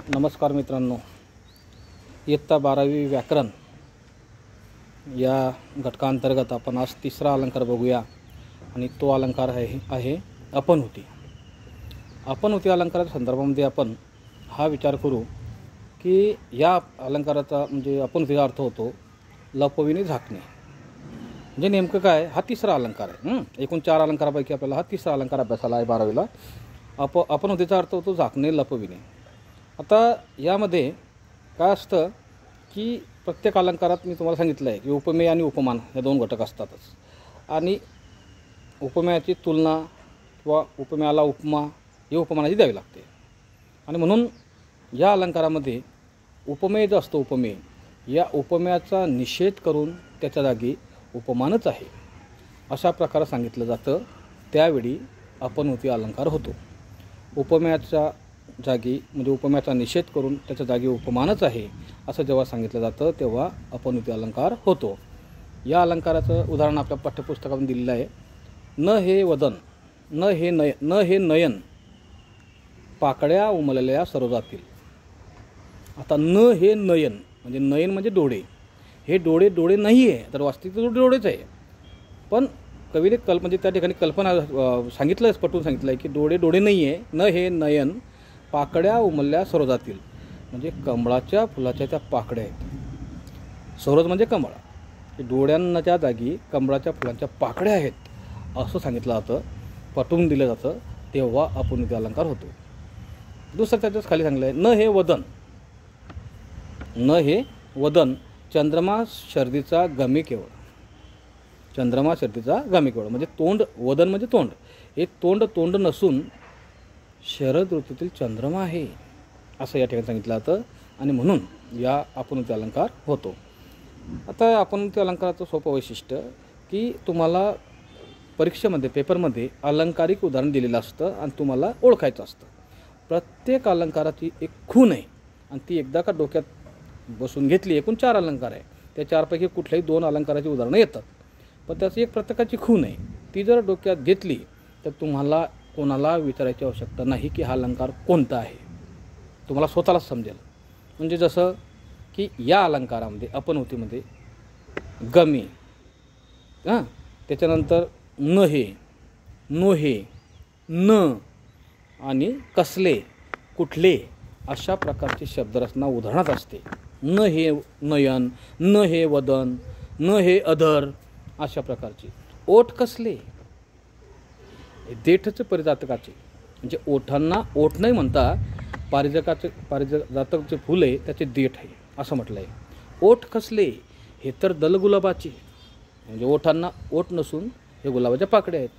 नमस्कार मित्रांनो, इयत्ता 12वी व्याकरण या घटकांतर्गत आपण आज तिसरा अलंकार बघूया आणि तो अलंकार आहे अपनहुती. अपनहुती अलंकाराच्या संदर्भामध्ये आपण हा विचार करू की या अलंकाराचा म्हणजे अपनहुतीचा अर्थ होतो लपविणे, झाकणे. म्हणजे नेमकं काय, हा तिसरा अलंकार आहे. एकूण 4 अलंकारापैकी आपल्याला हा तिसरा अलंकार अभ्यासाला आहे 12वीला. अपनहुतीचा अर्थ होतो झाकणे, लपविणे. आता यामध्ये काय असतं की प्रत्येक अलंकारात मी तुम्हाला सांगितलं आहे की उपमेय आणि उपमान हे 2 घटक असतातच. आणि उपमेयाची तुलना किंवा उपमेयाला उपमा ही उपमानाची द्यावी लागते. आणि म्हणून या अलंकारामध्ये उपमेय जो असतो, उपमेय या उपमेयाचा निषेध करून त्याच्या जागी उपमानच आहे अशा प्रकारे सांगितलं जातं. त्यावेळी अपनहुती अलंकार होतो. उपमेयाच्या जागी म्हणजे उपमेयाचा निषेध करून त्याच्या जागी उपमानच आहे असं जेव्हा सांगितलं जातं तेव्हा अपनहुती अलंकार होतो. या अलंकाराचं उदाहरण आपल्या पाठ्यपुस्तकातून दिलेलं आहे. न हे वदन, न हे नयन, पाकड्या उमलल्या सरोजातील. आता न हे नयन म्हणजे नयन म्हणजे डोळे. हे डोळे नाही आहे, तर वास्तविक डोळेच आहे. पण कवीने म्हणजे त्या ठिकाणी कल्पना सांगितलं, पटवून सांगितलं आहे की डोळे नाही आहे. न हे नयन, पाकड्या उमलल्या सरोजातील म्हणजे कमळाच्या फुलाच्या त्या पाकड्या आहेत. सरोज म्हणजे कमळ. डोळ्यांच्या जागी कमळाच्या फुलांच्या पाकड्या आहेत असं सांगितलं जातं, पटवून दिलं जातं. तेव्हा अपनहुती अलंकार होतो. दुसरं त्याच्याच खाली सांगलं आहे न हे वदन. न हे वदन, चंद्रमा शर्दीचा गमी केवळ. चंद्रमा शर्दीचा गमी केवळ म्हणजे तोंड, वदन म्हणजे तोंड. हे तोंड नसून शरद ऋतूतील चंद्रमा आहे असं या ठिकाणी सांगितलं जातं. आणि म्हणून या अपनहुती अलंकार होतो. आता अपनहुती अलंकाराचं सोपं वैशिष्ट्य की तुम्हाला परीक्षेमध्ये पेपरमध्ये अलंकारिक उदाहरण दिलेलं असतं आणि तुम्हाला ओळखायचं असतं. प्रत्येक अलंकाराची एक खूण आहे आणि ती एकदा का डोक्यात बसून घेतली. एकूण 4 अलंकार आहे, त्या 4पैकी कुठल्याही 2 अलंकाराची उदाहरणं येतात. पण त्याची एक प्रत्येकाची खूण आहे. ती जर डोक्यात घेतली तर तुम्हाला कोणाला विचारायची आवश्यकता नाही की हा अलंकार कोणता आहे, तुम्हाला स्वतःलाच समजेल. म्हणजे जसं की या अलंकारामध्ये अपनहुतीमध्ये गमी, त्याच्यानंतर न हे, नोहे, न आणि कसले, कुठले अशा प्रकारची शब्दरचना उदाहरणात असते. न हे नयन, न हे वदन, न हे अधर अशा प्रकारची. ओठ कसले, देठचे परिजातकाचे म्हणजे ओठांना ओठ नाही म्हणता, पारिजातक जे फुल आहे त्याचे देठ आहे असं म्हटलं आहे. ओठ कसले, हे तर दलगुलाबाचे म्हणजे ओठांना ओठ नसून हे गुलाबाच्या पाकड्या आहेत.